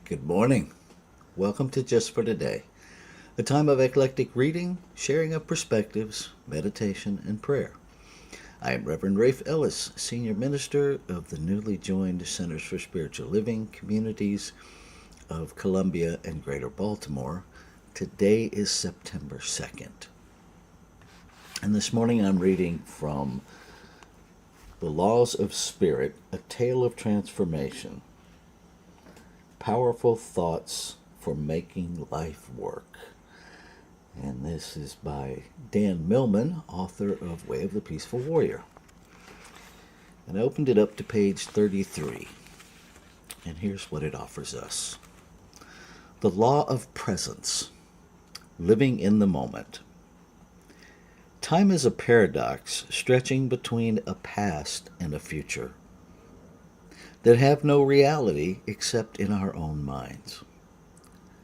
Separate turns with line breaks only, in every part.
Good morning. Welcome to Just for Today, a time of eclectic reading, sharing of perspectives, meditation, and prayer. I am Reverend Rafe Ellis, Senior Minister of the newly joined Centers for Spiritual Living Communities of Columbia and Greater Baltimore. Today is September 2nd. And this morning I'm reading from The Laws of Spirit, A Tale of Transformation. Powerful Thoughts for Making Life Work. And this is by Dan Millman, author of Way of the Peaceful Warrior. And I opened it up to page 33. And here's what it offers us. The law of presence, living in the moment. Time is a paradox stretching between a past and a future that have no reality except in our own minds.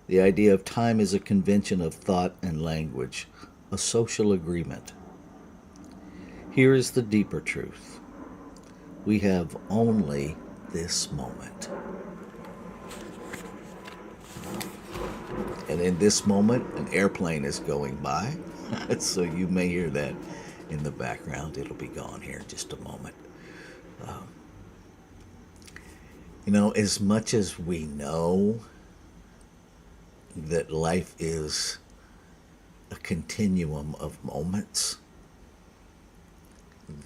The idea of time is a convention of thought and language, a social agreement. Here is the deeper truth. We have only this moment. And in this moment, an airplane is going by, so you may hear that in the background. It'll be gone here in just a moment. As much as we know that life is a continuum of moments,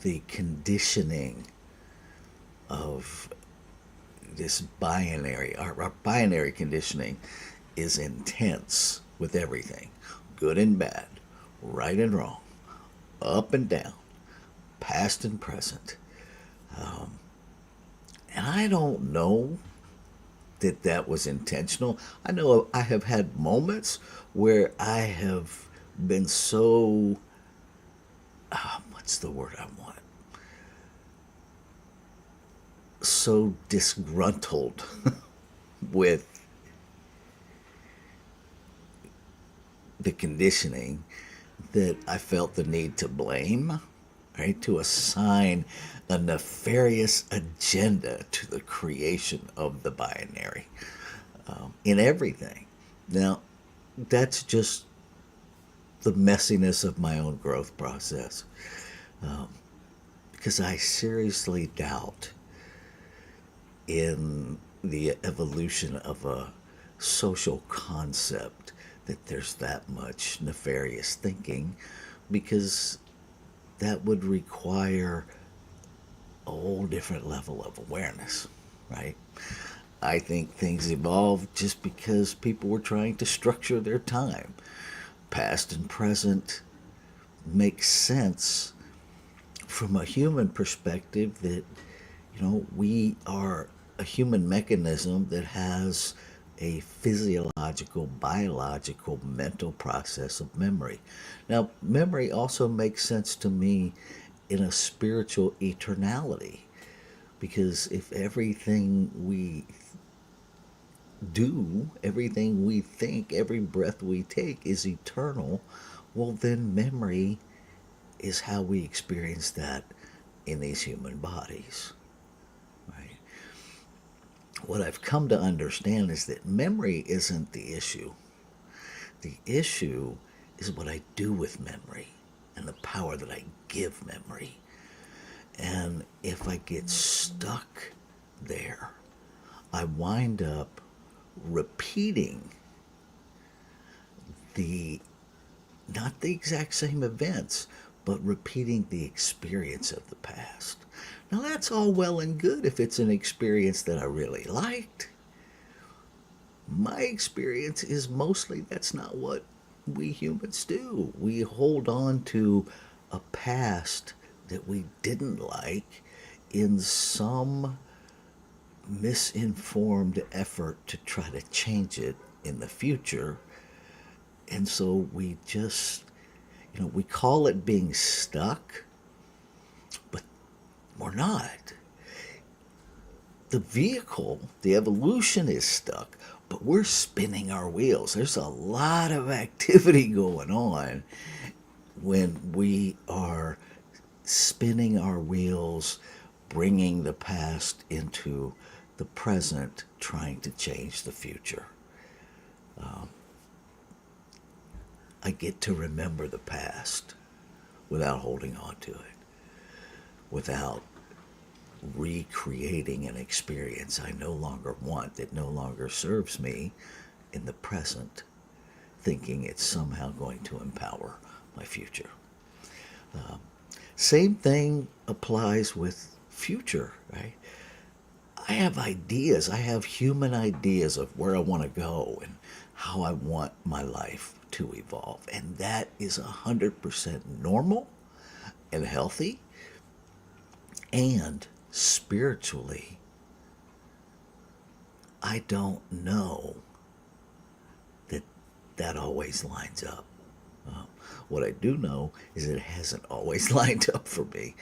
the conditioning of this our binary conditioning is intense with everything, good and bad, right and wrong, up and down, past and present. And I don't know that was intentional. I know I have had moments where I have been so, what's the word I want? So disgruntled with the conditioning that I felt the need to blame, right? To assign a nefarious agenda to the creation of the binary in everything. Now, that's just the messiness of my own growth process. Because I seriously doubt in the evolution of a social concept that there's that much nefarious thinking, because that would require a whole different level of awareness, right? I think things evolved just because people were trying to structure their time. Past and present makes sense from a human perspective that, we are a human mechanism that has a physiological, biological, mental process of memory. Now, memory also makes sense to me in a spiritual eternality, because if everything we do, everything we think, every breath we take is eternal, well, then memory is how we experience that in these human bodies. Right? What I've come to understand is that memory isn't the issue. The issue is what I do with memory and the power that I give memory. And if I get stuck there, I wind up repeating the, not the exact same events, but repeating the experience of the past. Now, that's all well and good if it's an experience that I really liked. My experience is mostly that's not what we humans do. We hold on to a past that we didn't like in some misinformed effort to try to change it in the future. And so we just, we call it being stuck, but we're not. The vehicle, the evolution is stuck, but we're spinning our wheels. There's a lot of activity going on when we are spinning our wheels, bringing the past into the present trying to change the future. I get to remember the past without holding on to it, without recreating an experience I no longer want, that no longer serves me in the present, thinking it's somehow going to empower my future. Same thing applies with future, right? I have ideas. I have human ideas of where I want to go and how I want my life to evolve. And that is 100% normal and healthy. And spiritually, I don't know that that always lines up. What I do know is it hasn't always lined up for me.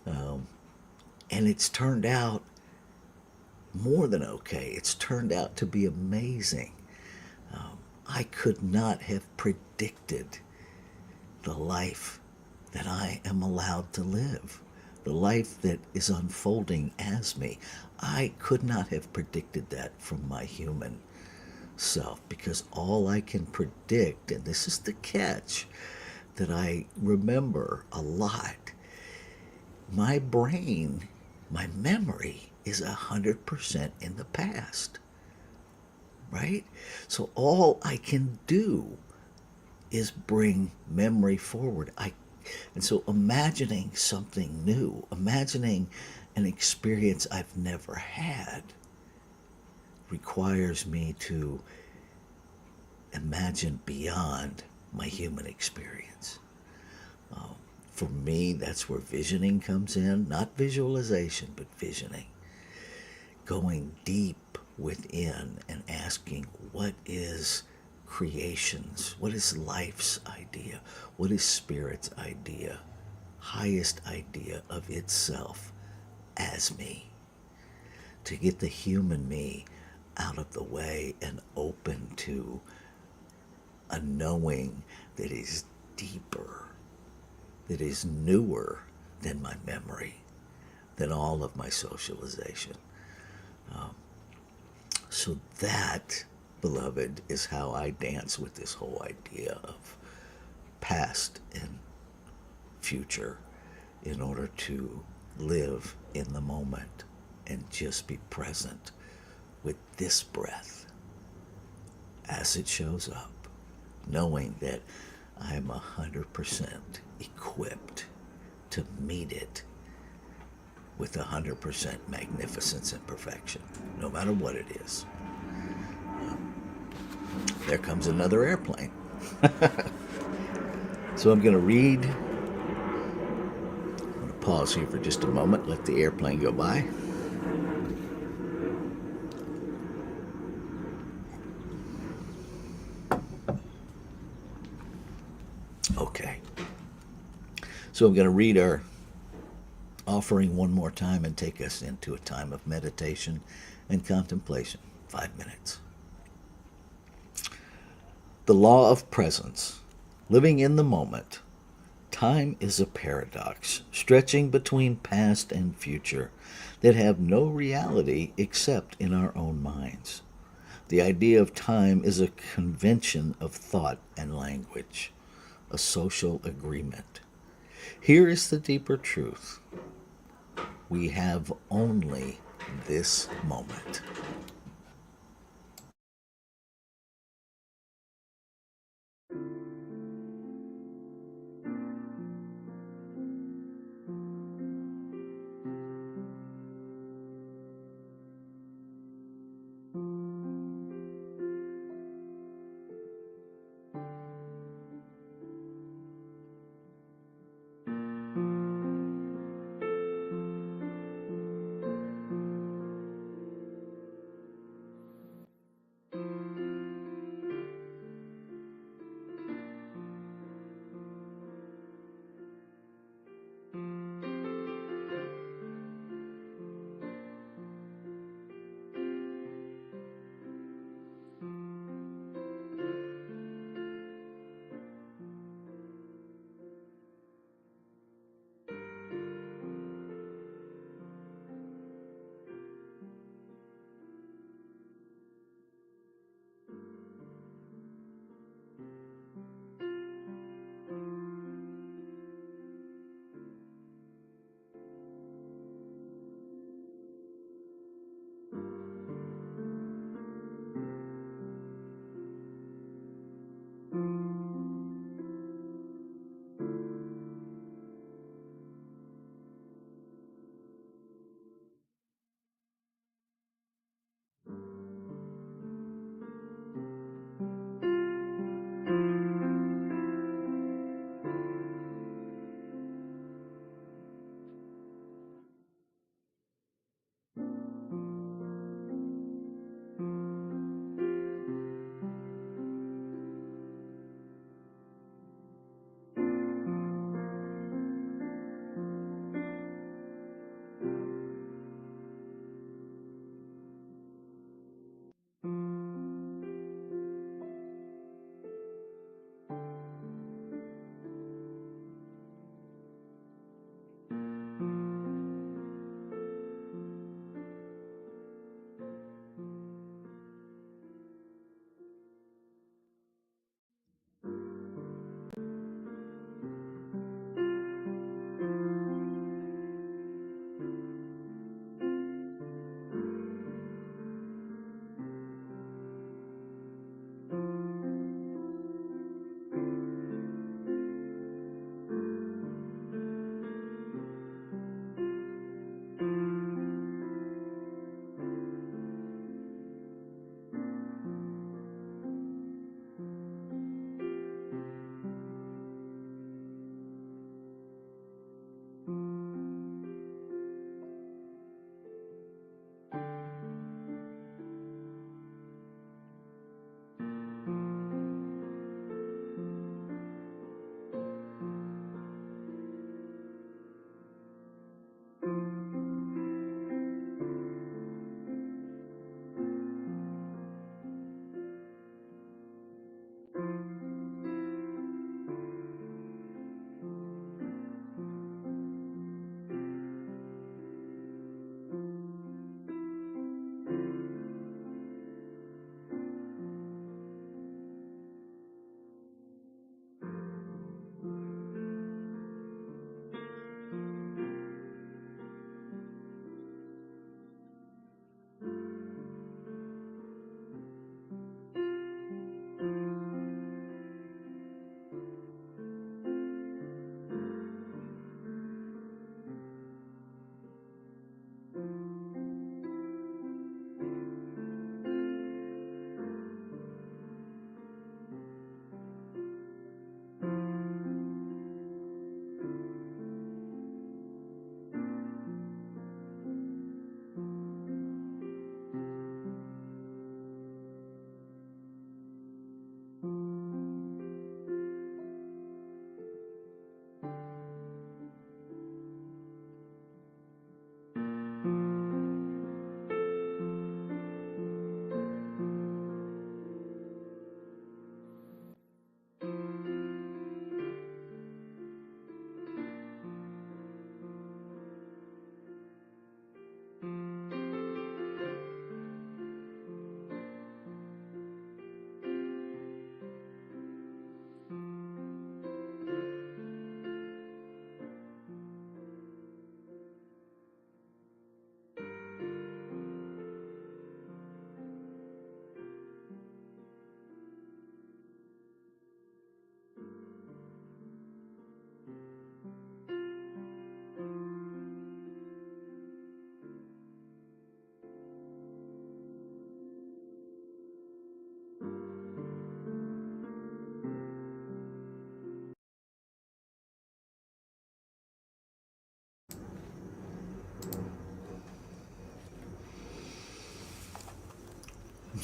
And it's turned out more than okay. It's turned out to be amazing. I could not have predicted the life that I am allowed to live, the life that is unfolding as me. I could not have predicted that from my human self, because all I can predict, and this is the catch that I remember a lot, my brain, my memory is 100% in the past, right? So all I can do is bring memory forward. And so imagining something new, imagining an experience I've never had, requires me to imagine beyond my human experience. For me, that's where visioning comes in, not visualization, but visioning. Going deep within and asking, what is creation's, what is life's idea, what is spirit's idea, highest idea of itself as me, to get the human me out of the way and open to a knowing that is deeper, that is newer than my memory, than all of my socialization. So that, beloved, is how I dance with this whole idea of past and future in order to live in the moment and just be present with this breath as it shows up, knowing that I am 100% equipped to meet it with 100% magnificence and perfection, no matter what it is. There comes another airplane. So I'm going to read. I'm going to pause here for just a moment, let the airplane go by. Okay. So I'm going to read our offering one more time and take us into a time of meditation and contemplation. 5 minutes. The law of presence. Living in the moment. Time is a paradox, stretching between past and future, that have no reality except in our own minds. The idea of time is a convention of thought and language, a social agreement. Here is the deeper truth. We have only this moment.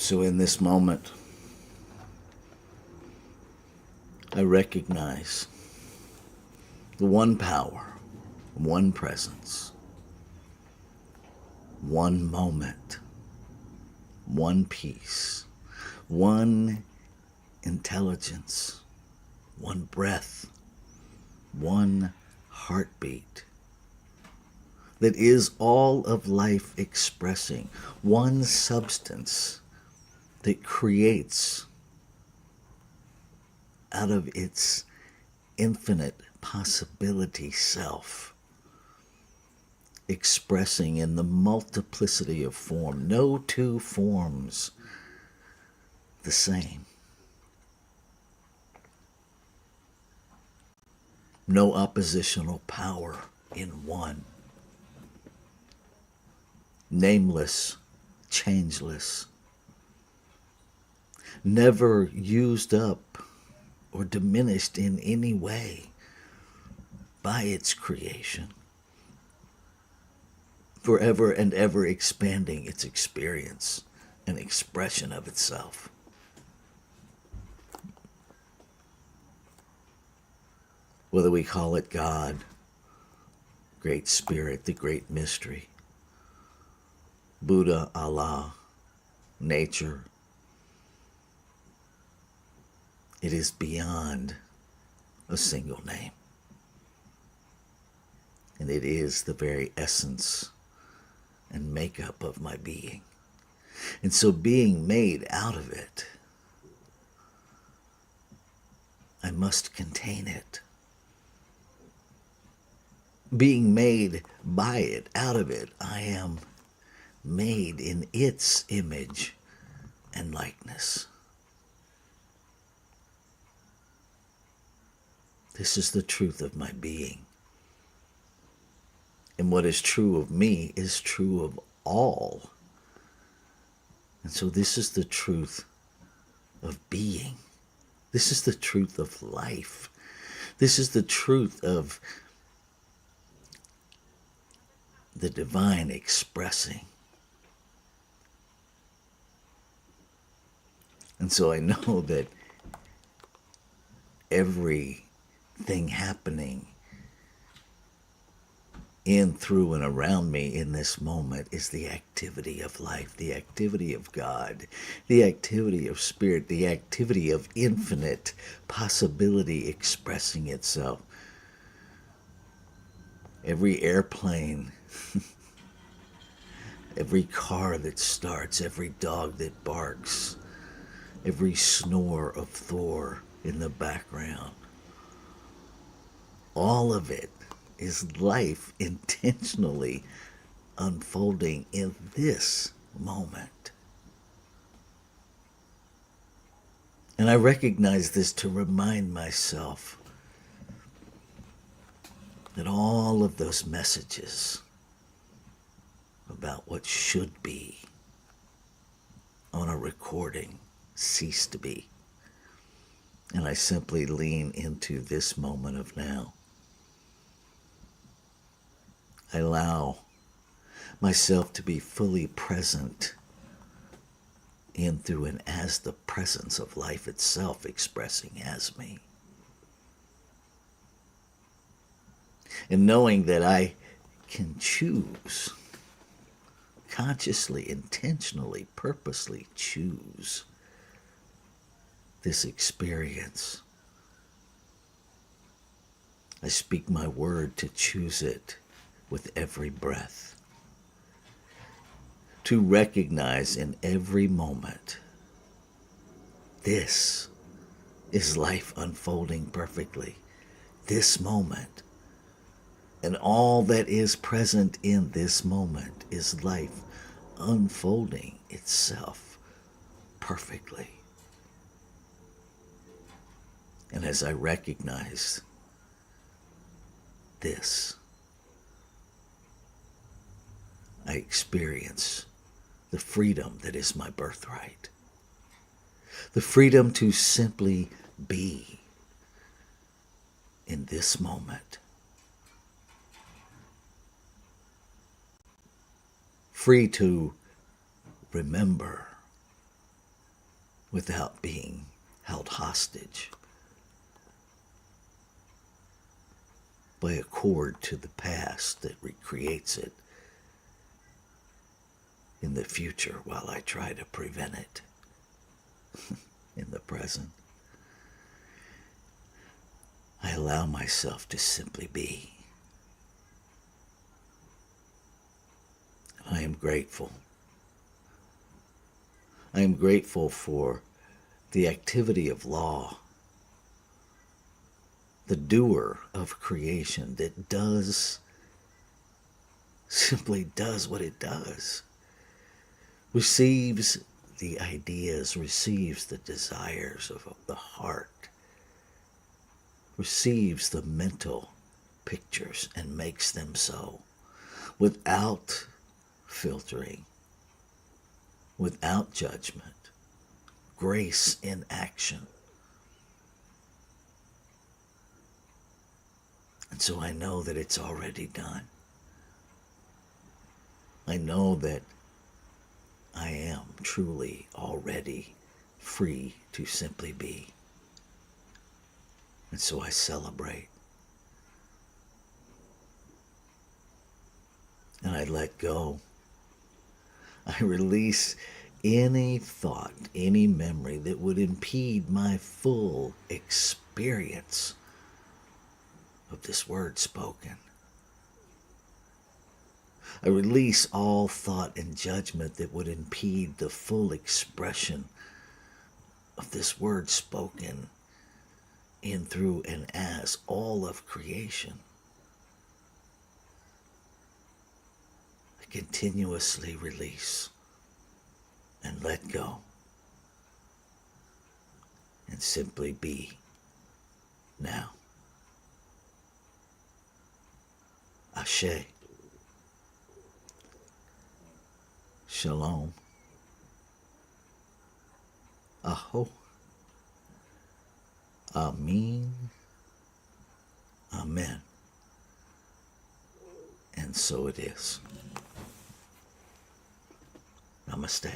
So in this moment, I recognize the one power, one presence, one moment, one peace, one intelligence, one breath, one heartbeat that is all of life expressing, one substance that creates out of its infinite possibility self, expressing in the multiplicity of form, no two forms the same, no oppositional power in one, nameless, changeless, never used up or diminished in any way by its creation, forever and ever expanding its experience and expression of itself. Whether we call it God, Great Spirit, the Great Mystery, Buddha, Allah, nature, it is beyond a single name. And it is the very essence and makeup of my being. And so being made out of it, I must contain it. Being made by it, out of it, I am made in its image and likeness. This is the truth of my being. And what is true of me is true of all. And so this is the truth of being. This is the truth of life. This is the truth of the divine expressing. And so I know that everything happening in, through, and around me in this moment is the activity of life, the activity of God, the activity of spirit, the activity of infinite possibility expressing itself. Every airplane, every car that starts, every dog that barks, every snore of Thor in the background, all of it is life intentionally unfolding in this moment. And I recognize this to remind myself that all of those messages about what should be on a recording cease to be. And I simply lean into this moment of now. I allow myself to be fully present in, through, and as the presence of life itself expressing as me. And knowing that I can choose, consciously, intentionally, purposely choose this experience. I speak my word to choose it with every breath. To recognize in every moment, this is life unfolding perfectly. This moment. And all that is present in this moment is life unfolding itself perfectly. And as I recognize this, I experience the freedom that is my birthright. The freedom to simply be in this moment. Free to remember without being held hostage by a cord to the past that recreates it in the future while I try to prevent it in the present. I allow myself to simply be. I am grateful. I am grateful for the activity of law, the doer of creation that simply does what it does, receives the ideas, receives the desires of the heart, receives the mental pictures and makes them so without filtering, without judgment, grace in action. And so I know that it's already done. I know that I am truly already free to simply be. And so I celebrate. And I let go. I release any thought, any memory that would impede my full experience of this word spoken. I release all thought and judgment that would impede the full expression of this word spoken in, through, and as all of creation. I continuously release and let go and simply be now. Ashe. Shalom. Aho. Amin. Amen. And so it is. Namaste.